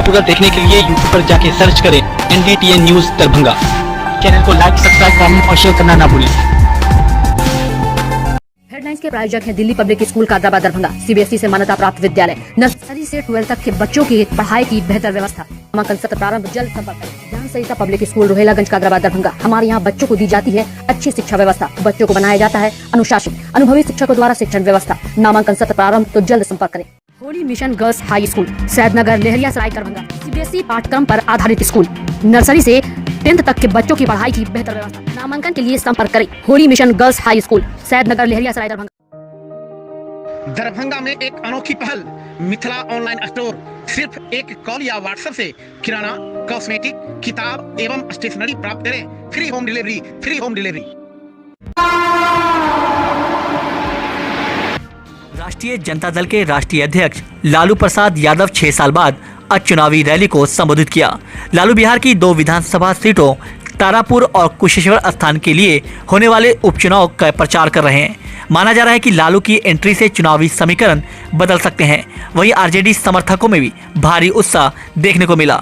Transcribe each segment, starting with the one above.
पूरा देखने के लिए यूट्यूब पर जाके सर्च करें NDTN न्यूज दरभंगा। चैनल को लाइक, सब्सक्राइब, कमेंट और शेयर करना ना भूलें। हेडलाइंस के प्रायोजक हैं Delhi public school Kadrabad Darbhanga, CBSE से मान्यता प्राप्त विद्यालय, नर्सरी से 12 तक के बच्चों की पढ़ाई की बेहतर व्यवस्था। नामांकन सत्र प्रारंभ जल्द। संपर्क ज्ञान सरिता पब्लिक स्कूल रोहेलागंज कादराबाद दरभंगा। हमारे यहाँ बच्चों को दी जाती है अच्छी शिक्षा व्यवस्था, बच्चों को बनाया जाता है अनुशासित, अनुभवी शिक्षकों द्वारा शिक्षण व्यवस्था। नामांकन सत्र प्रारंभ, तो जल्द संपर्क करें। Holi mission girls high school, Saidnagar, Laheriasarai, Darbhanga. CBSE पाठ्यक्रम पर आधारित स्कूल, नर्सरी से 10th तक के बच्चों की पढ़ाई की बेहतर व्यवस्था। नामांकन के लिए संपर्क करें। Holi mission girls high school, Saidnagar, Laheriasarai, Darbhanga. Darbhanga में एक अनोखी पहल, मिथिला ऑनलाइन स्टोर। सिर्फ एक कॉल या व्हाट्सएप से किराना, कॉस्मेटिक, किताब एवं स्टेशनरी प्राप्त करें। Free home delivery, free home delivery. राष्ट्रीय जनता दल के राष्ट्रीय अध्यक्ष लालू प्रसाद यादव 6 साल बाद आज चुनावी रैली को संबोधित किया। लालू बिहार की 2 विधानसभा सीटों तारापुर और कुशेश्वर स्थान के लिए होने वाले उपचुनाव का प्रचार कर रहे हैं। माना जा रहा है कि लालू की एंट्री से चुनावी समीकरण बदल सकते हैं। वहीं आरजेडी समर्थकों में भी भारी उत्साह देखने को मिला।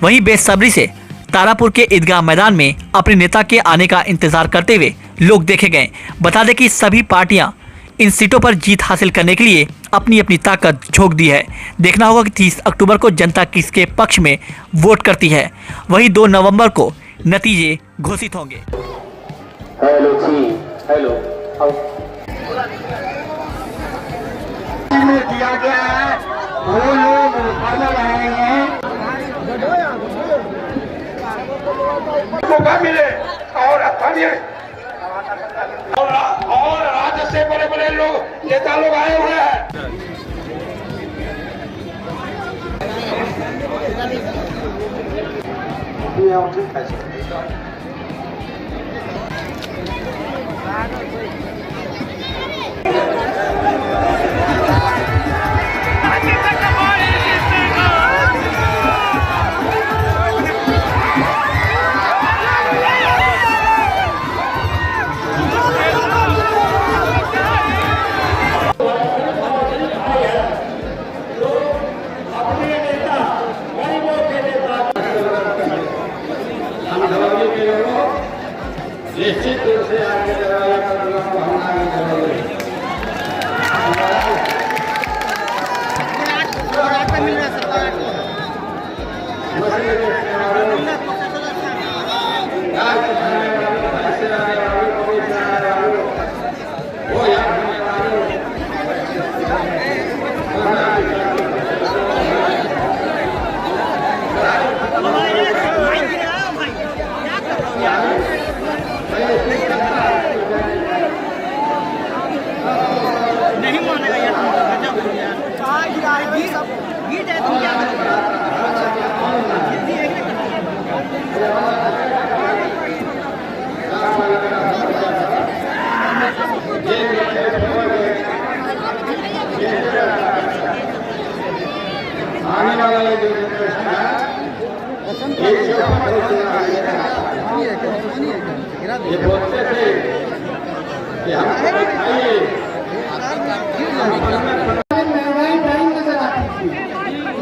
वहीं बेसब्री से तारापुर के ईदगाह मैदान में अपने नेता के आने का इंतजार करते हुए लोग देखे गए। बता दें कि सभी पार्टियां इन सीटों पर जीत हासिल करने के लिए अपनी अपनी ताकत झोंक दी है। देखना होगा कि 30 अक्टूबर को जनता किसके पक्ष में वोट करती है। वहीं 2 नवंबर को नतीजे घोषित होंगे। हेलो जी, हेलो। दिया गया है, वो लोग बदल रहे हैं। मौका मिले और राज्य से बड़े बड़े लोग, नेता लोग आए हुए हैं। निश्चित रूप से आगे आने वाला जो जनरेशन है, ये बोलते थे कि हमको दिखाइए। महंगाई नहीं नजर आती थी,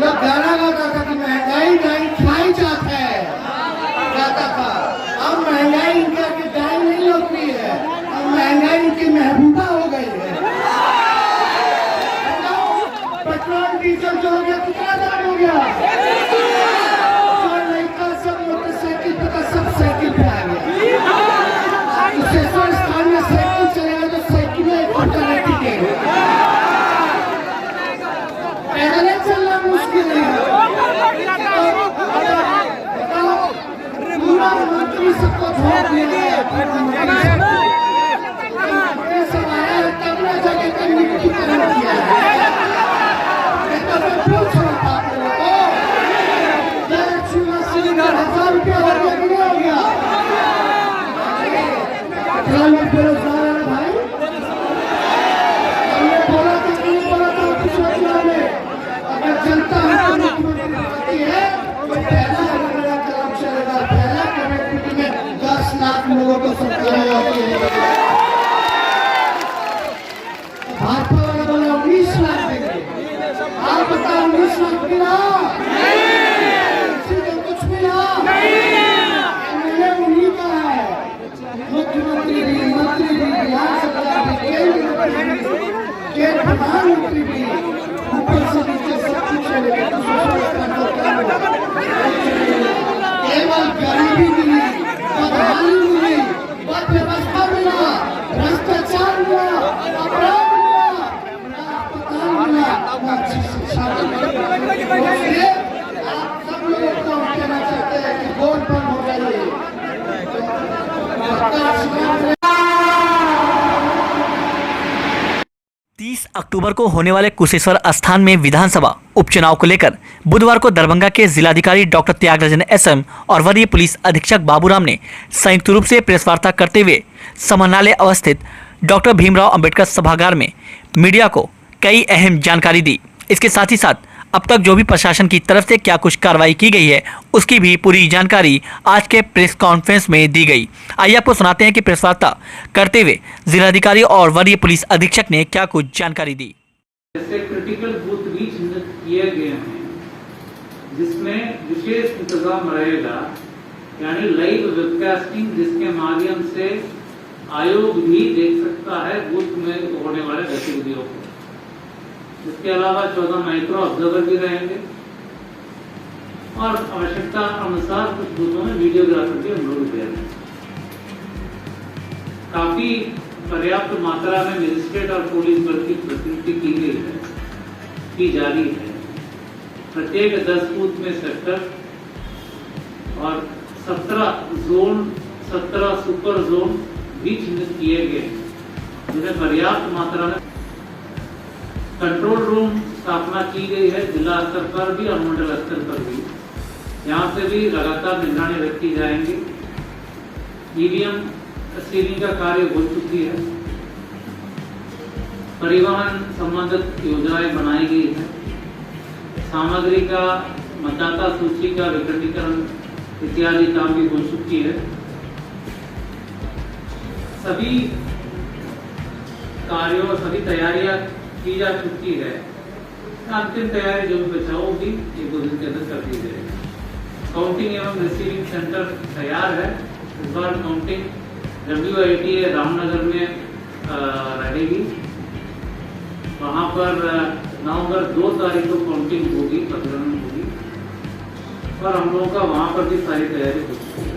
लोग गाना गाता था कि महंगाई नहीं खाई जाता है, गाता था। अब महंगाई इनका की दाई नहीं होती है, अब महंगाई इनकी महबूबा हो गई है। पेट्रोल डीजल जो हो गया कितना दाम हो गया? सब मोटरसाइकिल पे, सब साइकिल पे आ गया। कुशेश्वर स्थान में साइकिल चलेगा तो साइकिल पैदल चलना मुश्किल है। पूरा मंत्री सबको छोड़ दिया। अक्टूबर को होने वाले कुशेश्वर स्थान में विधानसभा उपचुनाव को लेकर बुधवार को दरभंगा के जिलाधिकारी डॉक्टर त्यागराजन एसएम और वरीय पुलिस अधीक्षक बाबूराम ने संयुक्त रूप से प्रेस वार्ता करते हुए समाहरणालय अवस्थित डॉक्टर भीमराव अंबेडकर सभागार में मीडिया को कई अहम जानकारी दी। इसके साथ ही साथ अब तक जो भी प्रशासन की तरफ से क्या कुछ कार्रवाई की गई है उसकी भी पूरी जानकारी आज के प्रेस कॉन्फ्रेंस में दी गई। आइए आपको सुनाते हैं कि प्रेस वार्ता करते हुए जिलाधिकारी और वरीय पुलिस अधीक्षक ने क्या कुछ जानकारी दी। ऐसे क्रिटिकल बूथ भी चिन्हित किए गए हैं जिसमें विशेष इंतजाम रहेगा, यानी लाइव वेबकास्टिंग जिसके माध्यम से आयोग भी देख सकता है बूथ में होने वाले गतिविधियों को। इसके अलावा 14 माइक्रो ऑब्जर्वर भी रहेंगे और आवश्यकता अनुसार कुछ बूथों में वीडियोग्राफर भी हम लोग दे रहे हैं। काफी पर्याप्त मात्रा में मजिस्ट्रेट और पुलिस बल की प्रतिनियुक्ति की गई है, की जारी है। प्रत्येक 10 बूथ में सेक्टर और 17 जोन, 17 सुपर जोन भी चिन्हित किए गए हैं जिन्हें पर्याप्त मात्रा में कंट्रोल रूम स्थापना की गई है जिला स्तर पर भी और मंडल स्तर पर भी। यहाँ से भी लगातार निगरानी रखी जाएंगी। ईवीएम सीलिंग का कार्य हो चुकी है। परिवहन संबंधित योजनाएं बनाई गई है। सामग्री का, मतदाता सूची का विकेंद्रीकरण इत्यादि काम भी हो चुकी है। सभी कार्यों, सभी तैयारियां की जा चुकी है। अंतिम तैयारी जो भी बचा होगी 1-2 दिन के अंदर कर दी जाएगी। काउंटिंग एवं रिसीविंग सेंटर तैयार है। इस बार काउंटिंग WITA रामनगर में रहेगी। वहां पर नवंबर 2 तारीख को काउंटिंग होगी, प्रतिगणना होगी और हम लोगों का वहां पर भी सारी तैयारी हो चुकी है।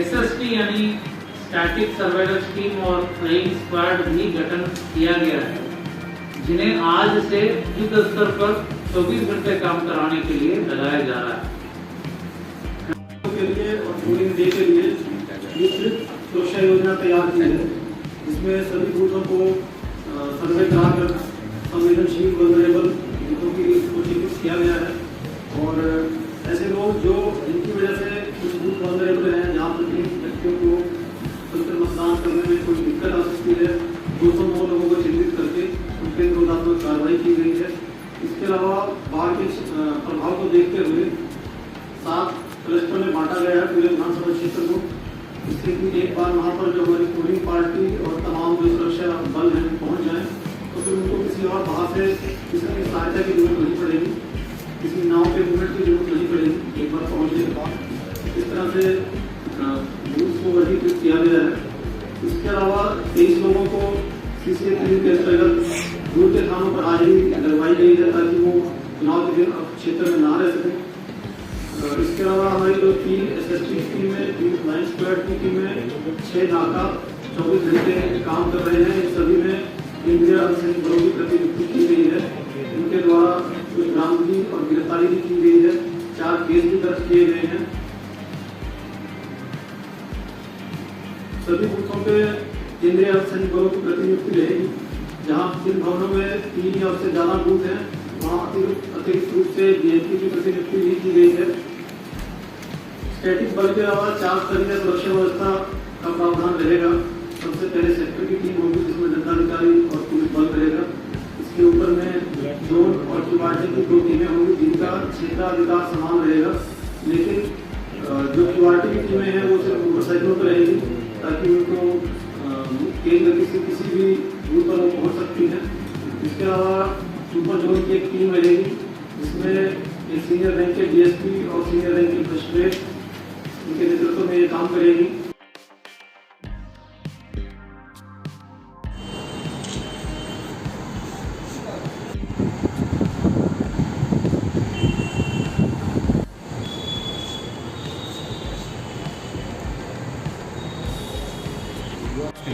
SST यानी स्टैटिक सर्वेलेंस टीम और फ्लाइंग स्क्वाड भी गठन किया गया है जिन्हें आज से युद्ध स्तर पर 24 घंटे काम कराने के लिए लगाया जा रहा है। के लिए और पोलिंग डे के लिए विस्तृत सुरक्षा योजना तैयार की है, जिसमें सभी बूथों को सर्वे कराकर संवेदनशील वल्नरेबल बूथों की सूचीकृत किया गया है और ऐसे लोग जो जिनकी वजह से कुछ बूथ वल्नरेबल हैं, जहाँ पर व्यक्तियों को मतदान करने में कोई दिक्कत आ सकती है, 209 लोगों को चिन्हित करके उनके विरोधात्मक कार्रवाई की गई है। इसके अलावा बाढ़ के प्रभाव को देखते हुए 7 क्लस्टर में बांटा गया है पूरे विधानसभा क्षेत्र को, इससे कि एक बार वहाँ पर जो हमारी पोलिंग पार्टी और तमाम जो सुरक्षा बल हैं पहुँच जाएं तो फिर उनको किसी और बाहर से किसी की सहायता की जरूरत नहीं पड़ेगी, किसी नाव के मूवमेंट की जरूरत नहीं पड़ेगी एक बार पहुँचने के बाद। इस तरह से बूथ को वर्गीकृत किया गया है। इसके अलावा 23 लोगों को CCA के अंतर्गत दूर के थानों पर हाजिरी लगवाई गई है ताकि वो चुनाव के दिन क्षेत्र में ना रह सकें। इसके अलावा हमारी जो 3 SST की टीम है, 3 फ्लाइंग स्क्वाड की टीम है, 6 नाका 24 घंटे काम कर रहे हैं। सभी में केंद्रीय अर्धसैनिक बलों की प्रतिनियुक्ति की गई है। इनके द्वारा कुछ बरामदगी और गिरफ्तारी भी की गई है। 4 केस भी दर्ज किए गए हैं। सभी बूथों पे केंद्रीय अर्धसैनिक बलों की प्रतिनियुक्ति रहेगी। जहां जिन भवनों में 3 या उससे ज्यादा बूथ हैं वहां अतिरिक्त रूप से BMP की प्रतिनियुक्ति भी की गई है। स्टैटिक बल के अलावा 4 स्तरीय सुरक्षा व्यवस्था का प्रावधान रहेगा। सबसे पहले सेक्टर की टीम होगी जिसमें दंडाधिकारी और पुलिस बल रहेगा। इसके ऊपर में जोन और QRT की 2 टीमें होंगी जिनका क्षेत्राधिकार समान रहेगा, लेकिन जो QRT की टीमें हैं वो सिर्फ मोटरसाइकिलों पर रहेगी ताकि उनको तेज गति से किसी भी दूर पर वो पहुँच सकती है। इसके अलावा सुपर जोन की एक टीम रहेगी जिसमें एक सीनियर रैंक के DSP और सीनियर रैंक के मजिस्ट्रेट उनके नेतृत्व में ये काम करेगी।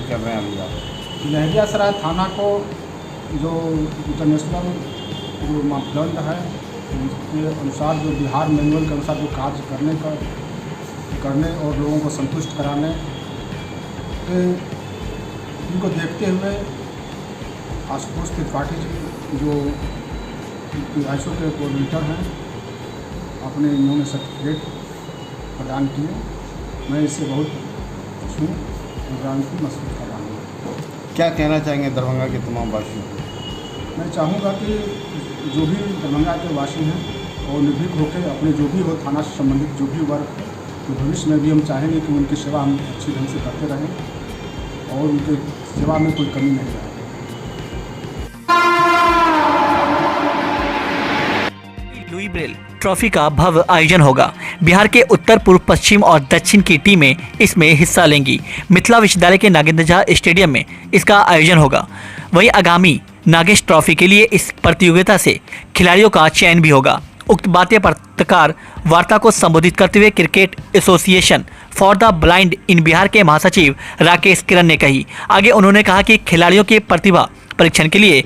कर रहे हैं अभी आप लहरियासराय थाना को जो इंटरनेशनल जो मापदंड है उसके अनुसार जो बिहार मैनुअल के अनुसार जो कार्य करने और लोगों को संतुष्ट कराने के इनको देखते हुए आशुतोष त्रिपाठी जी जो ISO के कोऑर्डिनेटर हैं अपने इन्होंने सर्टिफिकेट प्रदान किए। मैं इससे बहुत खुश हूँ और महसूस कर रहा हूँ। क्या कहना चाहेंगे दरभंगा के तमाम वासियों को? मैं चाहूँगा कि जो भी दरभंगा के वासी हैं और निर्भीक होकर अपने जो भी हो थाना से संबंधित जो भी वर्ग है तो भविष्य में भी हम चाहेंगे कि उनकी सेवा हम अच्छी ढंग से करते रहें और उनके सेवा में कोई कमी नहीं रहे। लुई ब्रेल ट्रॉफी का भव्य आयोजन होगा। बिहार के उत्तर, पूर्व, पश्चिम और दक्षिण की टीमें इसमें हिस्सा लेंगी। मिथिला विश्वविद्यालय के नागेंद्र झा स्टेडियम में इसका आयोजन होगा। वहीं आगामी नागेश ट्रॉफी के लिए इस प्रतियोगिता से खिलाड़ियों का चयन भी होगा। उक्त बातें पत्रकार वार्ता को संबोधित करते हुए cricket association for the blind इन बिहार के महासचिव राकेश किरण ने कही। आगे उन्होंने कहा कि खिलाड़ियों के प्रतिभा परीक्षण के लिए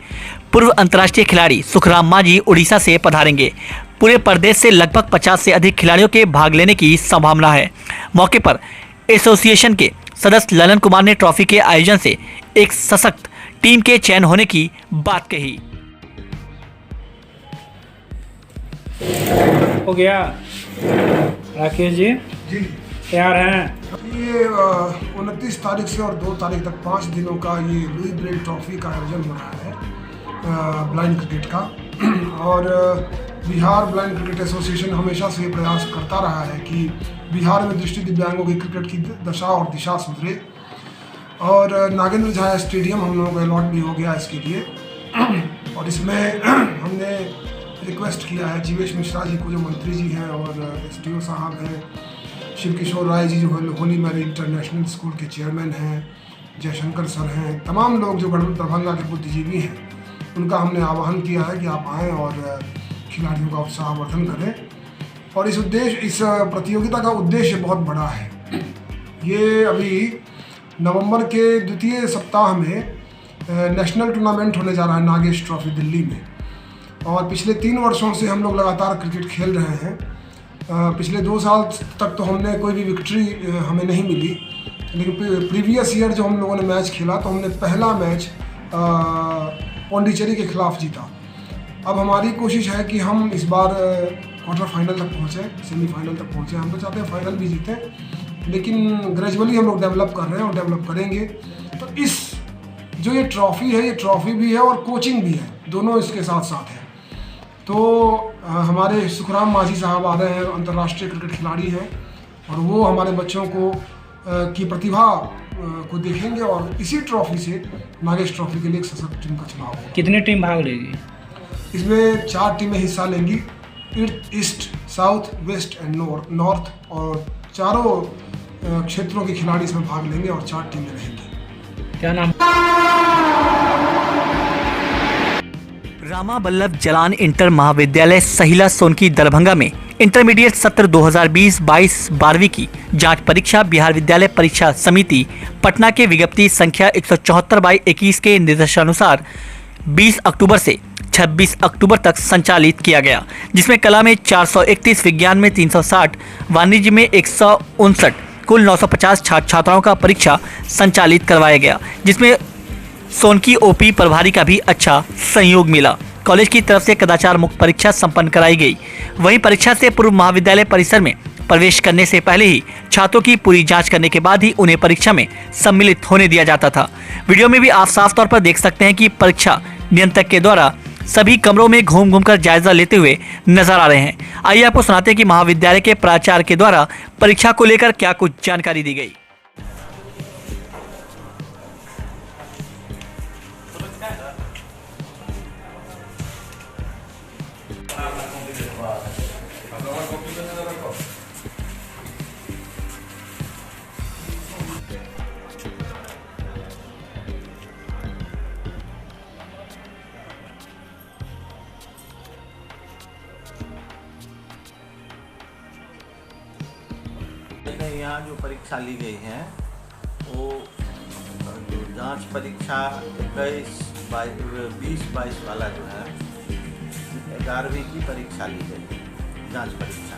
पूर्व अंतर्राष्ट्रीय खिलाड़ी सुखराम मांझी उड़ीसा से पधारेंगे। पूरे प्रदेश से लगभग 50 से अधिक खिलाड़ियों के भाग लेने की संभावना है। मौके पर एसोसिएशन के सदस्य ललन कुमार ने ट्रॉफी के आयोजन से एक सशक्त टीम के चयन होने की बात कही। हो गया राकेश जी तैयार हैं? ये 29 तारीख से और 2 तारीख तक 5 दिनों का ये लुई ब्रेल ट्रॉफी का आयोजन हो रहा है ब्लाइंड क्रिकेट का। और बिहार ब्लाइंड क्रिकेट एसोसिएशन हमेशा से प्रयास करता रहा है कि बिहार में दृष्टि दिव्यांगों की क्रिकेट की दशा और दिशा सुधरे। और नागेंद्र झा स्टेडियम हम लोगों को अलॉट भी हो गया इसके लिए। और इसमें हमने रिक्वेस्ट किया है जीवेश मिश्रा जी को जो मंत्री जी हैं और SDO साहब हैं, शिव किशोर राय जी जो होली मैरी इंटरनेशनल स्कूल के चेयरमैन हैं, जयशंकर सर हैं, तमाम लोग जो दरभंगा के बुद्धिजीवी हैं, उनका हमने आह्वान किया है कि आप आएँ और खिलाड़ियों का उत्साहवर्धन करें। और इस प्रतियोगिता का उद्देश्य बहुत बड़ा है। ये अभी नवंबर के द्वितीय सप्ताह में नेशनल टूर्नामेंट होने जा रहा है नागेश ट्रॉफी दिल्ली में। और पिछले 3 वर्षों से हम लोग लगातार क्रिकेट खेल रहे हैं। पिछले 2 साल तक तो हमने कोई भी विक्ट्री हमें नहीं मिली, लेकिन प्रीवियस ईयर जो हम लोगों ने मैच खेला तो हमने पहला मैच पौंडीचेरी के खिलाफ जीता। अब हमारी कोशिश है कि हम इस बार क्वार्टर फाइनल तक पहुँचें, सेमीफाइनल तक पहुँचें। हम तो चाहते हैं फाइनल भी जीतें, लेकिन ग्रेजुअली हम लोग डेवलप कर रहे हैं और डेवलप करेंगे। तो इस जो ये ट्रॉफ़ी है, ये ट्रॉफ़ी भी है और कोचिंग भी है, दोनों इसके साथ साथ है। तो हमारे सुखराम मांझी साहब आ रहे हैं, अंतर्राष्ट्रीय क्रिकेट खिलाड़ी हैं, और वो हमारे बच्चों को की प्रतिभा को देखेंगे और इसी ट्रॉफी से नागेश ट्रॉफी के लिए एक सशक्त टीम का चुनाव होगा। कितनी टीम भाग लेगी? इसमें 4 टीमें हिस्सा लेंगी, east, south, west and north, और चारों क्षेत्रों के खिलाड़ी इसमें भाग लेंगे और 4 टीमें रहेंगी। क्या नाम? रामा बल्लभ जलान इंटर महाविद्यालय सहिला सोनकी दरभंगा में इंटरमीडिएट सत्र 2020-22 12वीं की जांच परीक्षा बिहार विद्यालय परीक्षा समिति पटना के विज्ञप्ति संख्या 174/21 के निर्देशानुसार 20 अक्टूबर से 26 अक्टूबर तक संचालित किया गया, जिसमें कला में 431, विज्ञान में 360, वाणिज्य में 159, कुल 950 छात्र छात्राओं का परीक्षा संचालित करवाया गया, जिसमें सोनकी OP प्रभारी का भी अच्छा सहयोग मिला। कॉलेज की तरफ से कदाचार मुक्त परीक्षा संपन्न कराई गई। वहीं परीक्षा से पूर्व महाविद्यालय परिसर में प्रवेश करने से पहले ही छात्रों की पूरी जांच करने के बाद ही उन्हें परीक्षा में सम्मिलित होने दिया जाता था। वीडियो में भी आप साफ तौर पर देख सकते हैं कि परीक्षा नियंत्रक के द्वारा सभी कमरों में घूम घूम कर जायजा लेते हुए नजर आ रहे हैं। आइए आपको सुनाते हैं कि महाविद्यालय के प्राचार्य के द्वारा परीक्षा को लेकर क्या कुछ जानकारी दी गई। यहाँ जो परीक्षा ली गई है वो जो जांच परीक्षा 20-22 वाला जो है 11वीं की परीक्षा ली गई, जांच परीक्षा।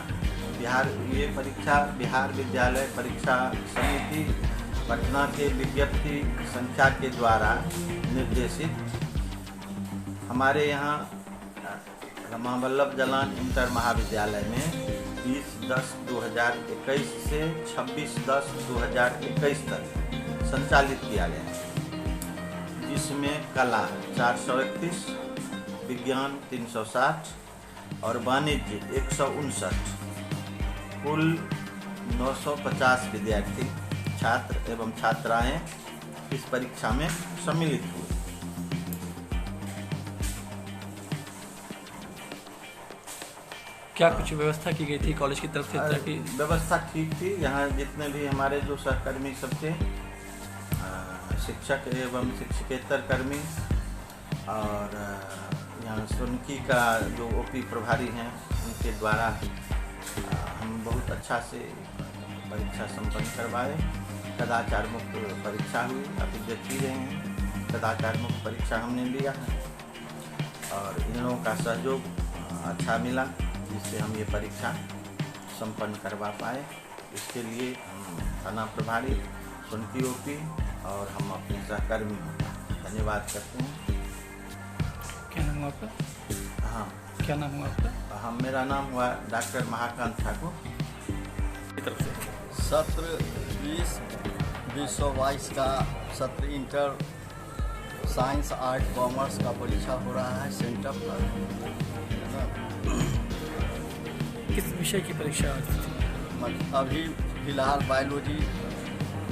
ये परीक्षा बिहार विद्यालय परीक्षा समिति पटना के विज्ञप्ति संख्या के द्वारा निर्देशित हमारे यहाँ रमा वल्लभ जलान इंटर महाविद्यालय में 20/10/2021 से 26/10/2021 तक संचालित किया गया है, जिसमें कला 431, विज्ञान 360 और वाणिज्य 159, कुल 950 विद्यार्थी छात्र एवं छात्राएं इस परीक्षा में सम्मिलित हुए। क्या कुछ व्यवस्था की गई थी कॉलेज की तरफ से? ताकि व्यवस्था ठीक थी। यहाँ जितने भी हमारे जो सहकर्मी सब थे, शिक्षक एवं शिक्षकेतर कर्मी, और यहाँ सोनकी का जो ओपी प्रभारी हैं, उनके द्वारा हम बहुत अच्छा से परीक्षा संपन्न करवाए। कदाचार मुक्त परीक्षा हुई, आप देख ही रहे हैं। कदाचार मुक्त परीक्षा हमने लिया है और इन लोगों का सहयोग अच्छा मिला, जिससे हम ये परीक्षा संपन्न करवा पाए। इसके लिए हम थाना प्रभारी, सोनकी ओपी और हम अपने सहकर्मी धन्यवाद करते हैं। क्या नाम हुआ आपका? हाँ, क्या नाम हुआ आपका? हम मेरा नाम हुआ डॉक्टर महाकांत ठाकुर। की तरफ से सत्र 2022 का सत्र इंटर साइंस आर्ट कॉमर्स का परीक्षा हो रहा है सेंटर पर। किस विषय की परीक्षा थी? अभी फिलहाल बायोलॉजी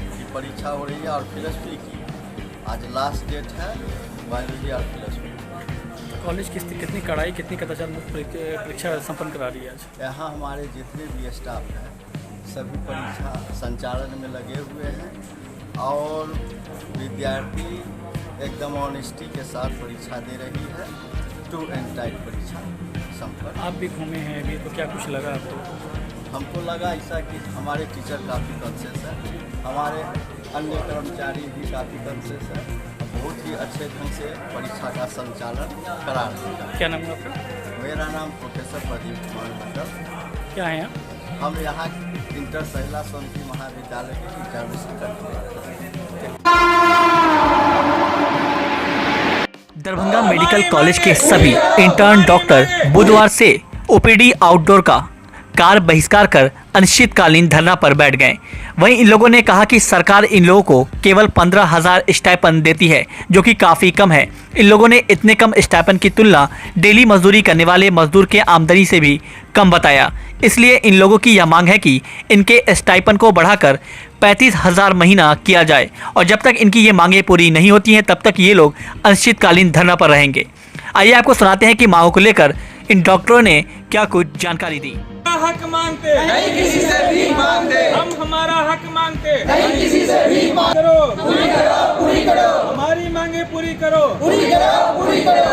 की परीक्षा हो रही है और फिलॉसफी की आज लास्ट डेट है, बायोलॉजी और फिलॉसफी। कॉलेज की कितनी कड़ाई, कितनी कदाचार मुक्त परीक्षा संपन्न करा रही है आज? यहाँ हमारे जितने भी स्टाफ हैं सभी परीक्षा संचालन में लगे हुए हैं और विद्यार्थी एकदम ऑनेस्टी के साथ परीक्षा दे रही है। टू एंड टाइट परीक्षा संपन्न। आप भी घूमे हैं अभी, तो क्या कुछ लगा आपको? हमको लगा ऐसा कि हमारे टीचर काफ़ी कॉन्शियस है, हमारे अन्य कर्मचारी भी काफ़ी कॉन्शियस है, बहुत ही अच्छे ढंग से परीक्षा का संचालन करा रहे हैं। क्या नाम है आपका? मेरा नाम प्रोफेसर प्रदीप कुमार मंडल। क्या है आप? हम यहाँ इंटर सहला सोनकी महाविद्यालय के इंटरव्यू करते हैं। दरभंगा मेडिकल कॉलेज के सभी इंटर्न डॉक्टर बुधवार से ओपीडी आउटडोर का कार बहिष्कार कर अनिश्चितकालीन धरना पर बैठ गए। वहीं इन लोगों ने कहा कि सरकार इन लोगों को केवल 15,000 स्टाइपेंड देती है, जो कि काफ़ी कम है। इन लोगों ने इतने कम स्टाइपेंड की तुलना डेली मजदूरी करने वाले मजदूर के आमदनी से भी कम बताया। इसलिए इन लोगों की यह मांग है कि इनके स्टाइपेंड को बढ़ाकर 35,000 महीना किया जाए और जब तक इनकी ये मांगें पूरी नहीं होती हैं तब तक ये लोग अनिश्चितकालीन धरना पर रहेंगे। आइए आपको सुनाते हैं कि मांगों को लेकर इन डॉक्टरों ने क्या कुछ जानकारी दी। हक मांगते नहीं किसी से भी मांगते, हम हमारा हक मांगते नहीं किसी से भी करो, पूरी करो, पूरी करो, हमारी मांगे पूरी करो, पूरी करो, पूरी करो।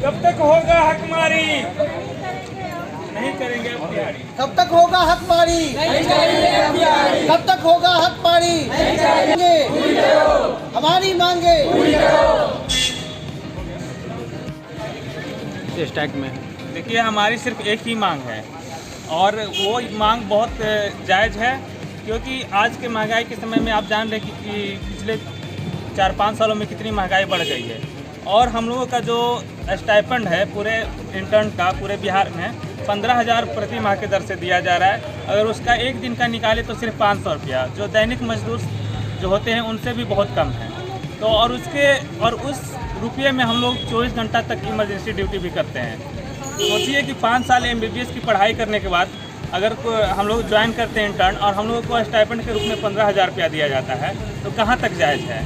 कब तक होगा हकमारी? नहीं करेंगे अख्तियारी। कब तक होगा हकमारी? नहीं करेंगे अख्तियारी। कब तक होगा हकमारी? नहीं करेंगे। पूरी करो, हमारी मांगे पूरी करो। स्टैक में देखिए, हमारी सिर्फ एक ही मांग है और वो मांग बहुत जायज़ है, क्योंकि आज के महंगाई के समय में आप जान रहे कि पिछले 4-5 सालों में कितनी महंगाई बढ़ गई है और हम लोगों का जो स्टाइपेंड है पूरे इंटर्न का पूरे बिहार में 15,000 प्रति माह के दर से दिया जा रहा है। अगर उसका एक दिन का निकाले तो सिर्फ 500 रुपया, जो दैनिक मजदूर जो होते हैं उनसे भी बहुत कम है। तो और उस रुपये में हम लोग 24 घंटा तक इमरजेंसी ड्यूटी भी करते हैं। सोचिए कि 5 साल MBBS की पढ़ाई करने के बाद अगर हम लोग ज्वाइन करते हैं इंटर्न और हम लोगों को स्टाइपेंड के रूप में 15,000 रुपया दिया जाता है, तो कहाँ तक जायज़ है?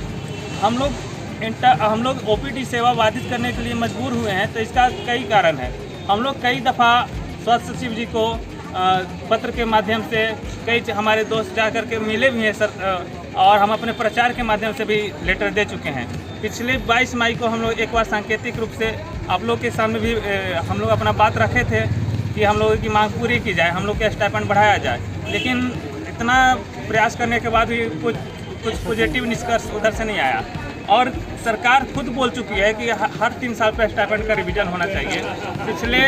हम लोग OPD सेवा बाधित करने के लिए मजबूर हुए हैं, तो इसका कई कारण है। हम लोग कई दफ़ा स्वास्थ्य सचिव जी को पत्र के माध्यम से, कई हमारे दोस्त जा कर के मिले भी हैं सर, और हम अपने प्रचार के माध्यम से भी लेटर दे चुके हैं। पिछले 22 मई को हम लोग एक बार सांकेतिक रूप से आप लोग के सामने भी हम लोग अपना बात रखे थे कि हम लोगों की मांग पूरी की जाए, हम लोग का स्टाइपेंड बढ़ाया जाए, लेकिन इतना प्रयास करने के बाद भी कुछ पॉजिटिव निष्कर्ष उधर से नहीं आया। और सरकार खुद बोल चुकी है कि हर 3 साल पर स्टाइपेंड का रिवीजन होना चाहिए। पिछले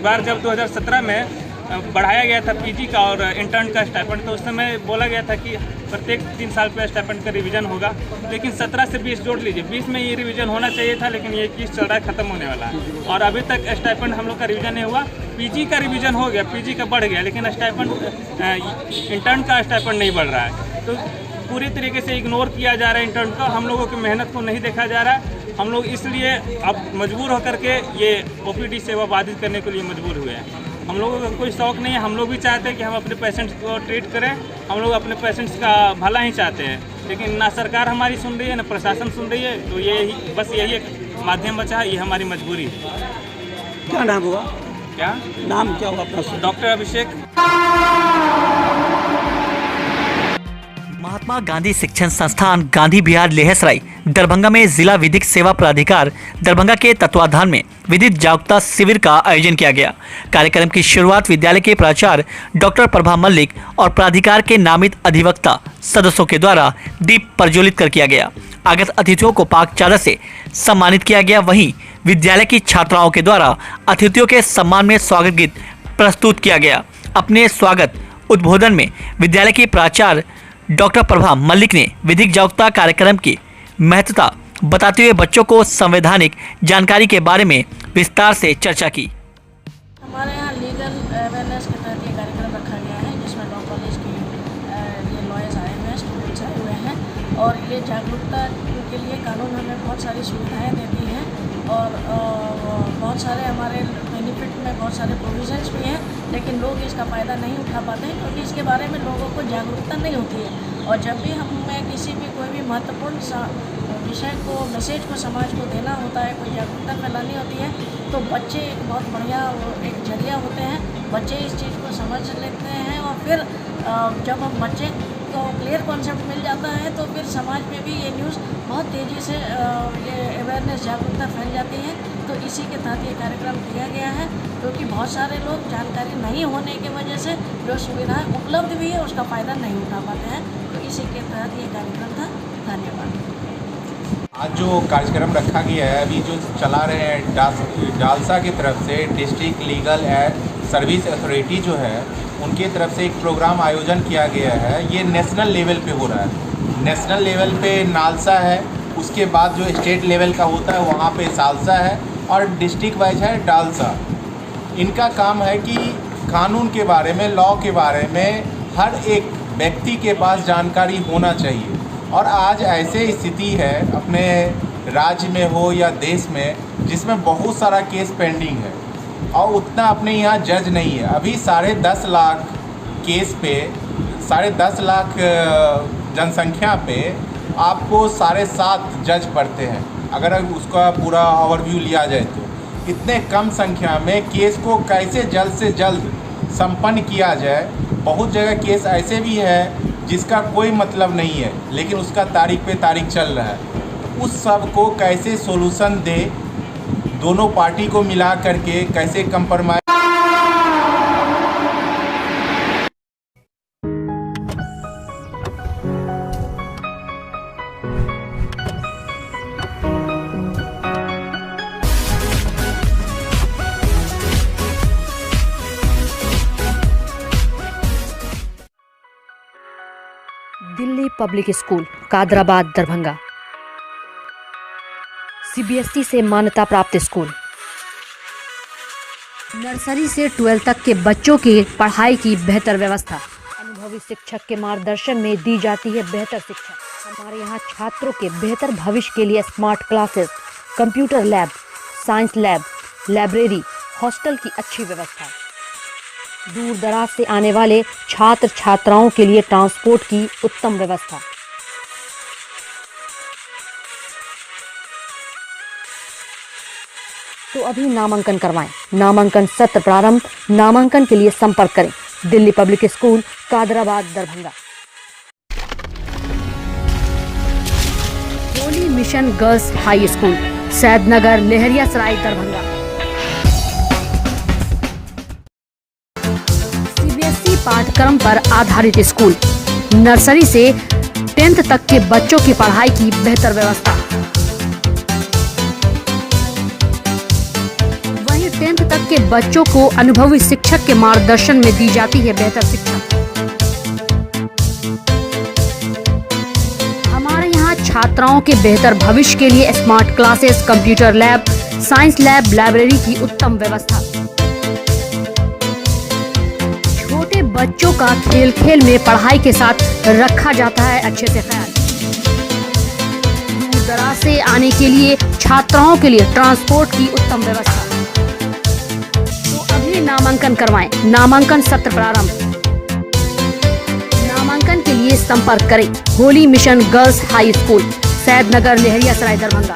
बार जब 2017 में बढ़ाया गया था पीजी का और इंटर्न का स्टाइपेंड, तो उस समय बोला गया था कि प्रत्येक 3 साल पे स्टाइपेंड का रिवीजन होगा, लेकिन 17 से 20 जोड़ लीजिए, 20 में ये रिवीजन होना चाहिए था, लेकिन ये 21 चल रहा है, खत्म होने वाला है और अभी तक स्टाइपेंड हम लोग का रिवीजन नहीं हुआ। पीजी का रिवीजन हो गया, पीजी का बढ़ गया, लेकिन स्टाइपेंड इंटर्न का स्टाइपेंड नहीं बढ़ रहा है। तो पूरी तरीके से इग्नोर किया जा रहा है इंटर्न का, हम लोगों की मेहनत को नहीं देखा जा रहा है। हम लोग इसलिए अब मजबूर होकर के ये ओपीडी सेवा बाधित करने के लिए मजबूर हुए हैं। हम लोगों का कोई शौक नहीं है, हम लोग भी चाहते हैं कि हम अपने पेशेंट्स को ट्रीट करें, हम लोग अपने पेशेंट्स का भला ही चाहते हैं, लेकिन ना सरकार हमारी सुन रही है ना प्रशासन सुन रही है। तो ये बस यही एक माध्यम बचा है, ये हमारी मजबूरी है। क्या नाम हुआ? क्या नाम क्या हुआ अपना? डॉक्टर अभिषेक। महात्मा गांधी शिक्षण संस्थान गांधी विहार लेहसराय दरभंगा में जिला विधिक सेवा प्राधिकार दरभंगा के तत्वाधान में विधिक जागरूकता शिविर का आयोजन किया गया। कार्यक्रम की शुरुआत विद्यालय के प्राचार्य डॉक्टर प्रभा मल्लिक और प्राधिकार के नामित अधिवक्ता सदस्यों के द्वारा दीप प्रज्वलित कर किया गया। आगत अतिथियों को पाक चादर से सम्मानित किया गया। वहीं विद्यालय की छात्राओं के द्वारा अतिथियों के सम्मान में स्वागत गीत प्रस्तुत किया गया। अपने स्वागत उद्बोधन में विद्यालय की प्राचार्य डॉक्टर प्रभा मल्लिक ने विधिक जागरूकता कार्यक्रम की महत्वता बताते हुए बच्चों को संवैधानिक जानकारी के बारे में विस्तार से चर्चा की। हमारे यहाँ लीगल अवेयरनेस के तहत ये कार्यक्रम रखा गया है, जिसमें लॉ कॉलेज के ये लॉयर्स आए हुए हैं, स्टूडेंट्स आए हुए हैं और ये जागरूकता के लिए कानून हमें बहुत सारी सुविधाएं देती हैं और बहुत सारे हमारे बेनिफिट में बहुत सारे प्रोविजंस भी हैं, लेकिन लोग इसका फ़ायदा नहीं उठा पाते हैं क्योंकि इसके बारे में लोगों को जागरूकता नहीं होती है। और जब भी हमें किसी भी कोई भी महत्वपूर्ण विषय को मैसेज को समाज को देना होता है, कोई जागरूकता फैलानी होती है, तो बच्चे एक बहुत बढ़िया एक जरिया होते हैं। बच्चे इस चीज़ को समझ लेते हैं और फिर जब हम बच्चे को क्लियर कॉन्सेप्ट मिल जाता है तो फिर समाज में भी ये न्यूज़ बहुत तेज़ी से ये अवेयरनेस जागरूकता फैल जाती है। तो इसी के तहत ये कार्यक्रम किया गया है, क्योंकि बहुत सारे लोग जानकारी नहीं होने की वजह से जो सुविधाएं उपलब्ध भी है उसका फ़ायदा नहीं उठा पाते हैं। तो इसी के तहत ये कार्यक्रम था। धन्यवाद। आज जो कार्यक्रम रखा गया है, अभी जो चला रहे हैं डालसा की तरफ से district legal and service authority जो है उनकी तरफ से एक प्रोग्राम आयोजन किया गया है। ये नेशनल लेवल पे हो रहा है। नेशनल लेवल पे नालसा है, उसके बाद जो स्टेट लेवल का होता है वहाँ पे सालसा है और डिस्ट्रिक्ट वाइज है डालसा। इनका काम है कि कानून के बारे में, लॉ के बारे में हर एक व्यक्ति के पास जानकारी होना चाहिए। और आज ऐसे स्थिति है अपने राज्य में हो या देश में जिसमें बहुत सारा केस पेंडिंग है और उतना अपने यहाँ जज नहीं है। अभी 10.5 लाख केस पे 10.5 लाख जनसंख्या पे आपको 7.5 जज पड़ते हैं। अगर उसका पूरा ओवरव्यू लिया जाए तो इतने कम संख्या में केस को कैसे जल्द से जल्द संपन्न किया जाए। बहुत जगह केस ऐसे भी है जिसका कोई मतलब नहीं है लेकिन उसका तारीख पे तारीख चल रहा है। तो उस सब को कैसे सोल्यूशन दे, दोनों पार्टी को मिला करके कैसे compromise. Delhi public school Kadrabad Darbhanga CBSE से मान्यता प्राप्त स्कूल। नर्सरी से 12 तक के बच्चों की पढ़ाई की बेहतर व्यवस्था। अनुभवी शिक्षक के मार्गदर्शन में दी जाती है बेहतर शिक्षा। हमारे यहाँ छात्रों के बेहतर भविष्य के लिए smart classes, computer lab, science lab, library, hostel की अच्छी व्यवस्था। दूर दराज से आने वाले छात्र छात्राओं के लिए ट्रांसपोर्ट की उत्तम व्यवस्था। तो अभी नामांकन करवाएं। नामांकन सत्र प्रारंभ। नामांकन के लिए संपर्क करें Delhi public school Kadrabad Darbhanga. Holy mission girls high school Saidnagar Laheriasarai Darbhanga. CBSE पाठ्यक्रम पर आधारित स्कूल। नर्सरी से 10th तक के बच्चों की पढ़ाई की बेहतर व्यवस्था। 10th तक के के बच्चों को अनुभवी शिक्षक के मार्गदर्शन में दी जाती है बेहतर शिक्षा। हमारे यहाँ छात्राओं के बेहतर भविष्य के लिए smart classes, computer lab, science lab, library की उत्तम व्यवस्था। छोटे बच्चों का खेल खेल में पढ़ाई के साथ रखा जाता है अच्छे से ख्याल। दूर दराज से आने के लिए छात्राओं के लिए ट्रांसपोर्ट की उत्तम व्यवस्था। तो अभी नामांकन करवाएं। नामांकन सत्र प्रारंभ। नामांकन के लिए संपर्क करें Holi mission girls high school, Saidnagar, Laheriasarai, Darbhanga.